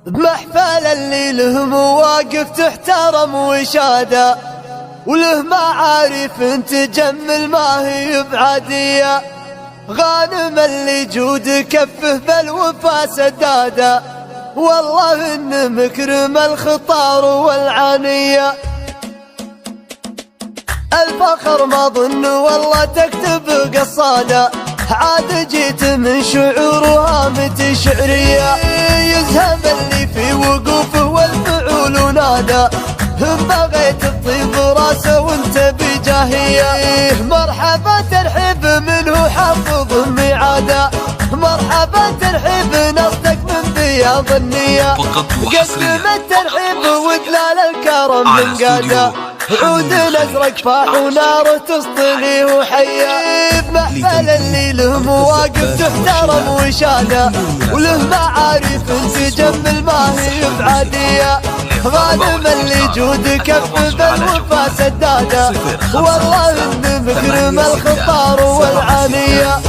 بمحفل اللي له مواقف تحترم وشادة، وله معارف تجمل ما هي بعادية. غانم اللي جود كفه بالوفا سدادة، والله إن مكرم الخطار والعانية. الفخر ما ظن والله تكتب قصادة، عاد جيت من شعورها متى شعرية. يزهم اللي في وقوفه والفعول نادى، هم بغيت الطيب راسه وانت بجاهية. مرحبا ترحب منه حافظ ميعاده، مرحبا ترحب نصدق من بياض النية. قدم الترحيب ودلال الكرم من قاده، عود الازرق فاح وناره تسطلي وحيه. بمحفل اللي له مواقف تحترم وشاده، وله معارف تجمل ما هي بعاديه. غانم اللي جود كف بالوفا سداده، والله إن مكرم الخطار والعانيه.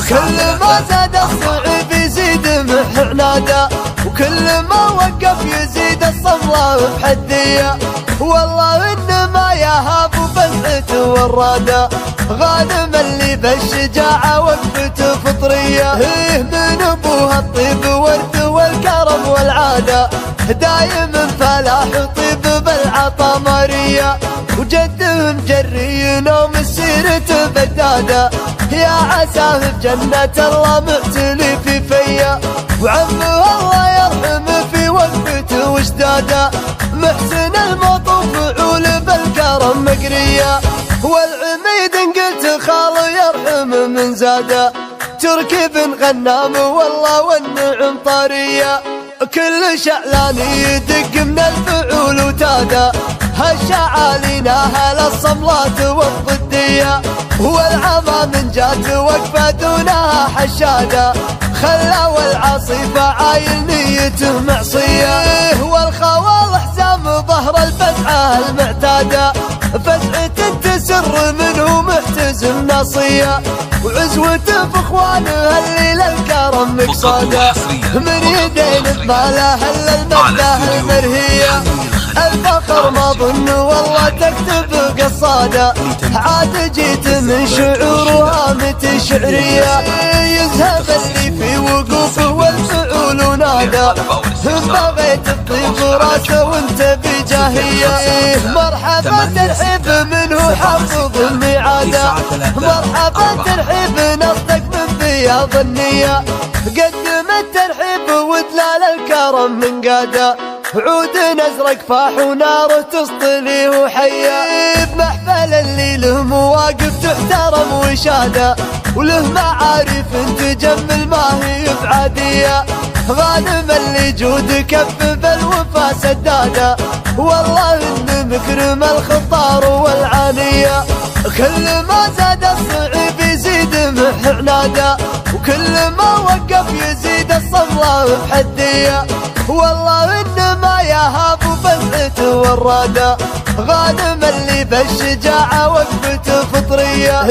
كل ما زاد الصعب يزيد محناده، وكل ما وقف يزيد الصمله بحديه. والله إن ما يهاب بسعته والرادة، غانم اللي بالشجاعة وقفته فطرية. من ابوها الطيب ورد والكرم والعادة، دايم فلاح طيب بالعطا مارية. وجدهم جريين ومسيرته بدادة، يا عساه بجنة الله معتلي في فيا. وعمه الله يرحمه في وقفته وشداده، محسن المطوف عول بالكرم مقرية. والعميد قلت خال يرحم من زاده، تركب غنام والله والنعم طارية. كل شعلان يدق من الفعول وتاده، هالشعالينا هل الصملات والضدية. والعمى من جات وقفة دونها حشاده، خلا والعاصفة عايل نيته معصية. والخوال حزام ظهر الفزعة المعتادة، فزعة تسر منه محتزم ناصية. وعزوته في اخوانه الليل الكرم مقصاده، من يدين بماله هل المده المرهية. الفخر ما ظن والله تكتب قصاده، عاد جيت من شعورها متى شعرية. يزهب اللي في وقوفه والفعول نادى، هم بغيت الطيب راسه وانت بجاهية. مرحبا ترحب منه حافظ الميعاده، مرحبا ترحب نصدق من بياض النية. قدم الترحيب ودلال الكرم من قاده، عود ازرق فاح وناره تسطلي وحيه. بمحفل اللي له مواقف تحترم وشاده، وله معارف تجمل ما هي بعاديه. غانم اللي جود كف بالوفا سداده، والله إن مكرم الخطار والعانيه. كل ما زاد الصعب يزيد محناده، وكل ما وقف يزيد الصمله بحديه. والله إن ما يهاب بسعته والرادة، غانم اللي بالشجاعة وقفته فطرية.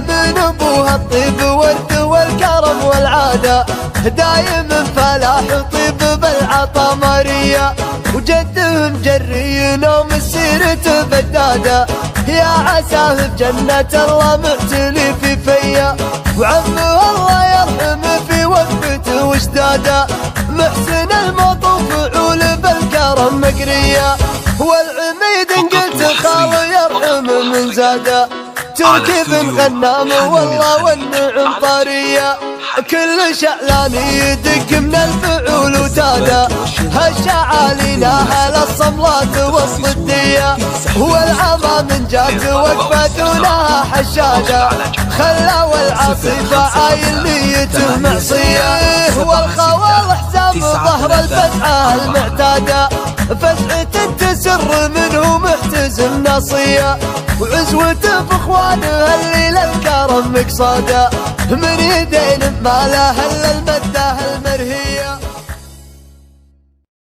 من ابوها الطيب ورد والكرم والعادة، دايم فلاح طيب بالعطا مارية. وجدهم جريين ومسيرته بدادة، يا عساه بجنة الله معتلي في فيا. وعمه الله يرحمه في وقفته وشداده، محسن المطوف عول بالكرم مقرية. والعميد قلت خال يرحمه من زاده، تركب غنام والله والنعم طارية. كل شعلان يدق من الفعول وتاده، هالشعالينا هل الصملات والضدية. والعمى من جات وقفة دونها حشاده، خلا والعاصفة عايل نيته معصية. والخوال حزام ظهر الفزعة المعتادة، فزعة تسر منه محتزم ناصية. وعزوته في اخوانه الليل الكرم مقصاده، من يدين بماله هل المده المرهيه.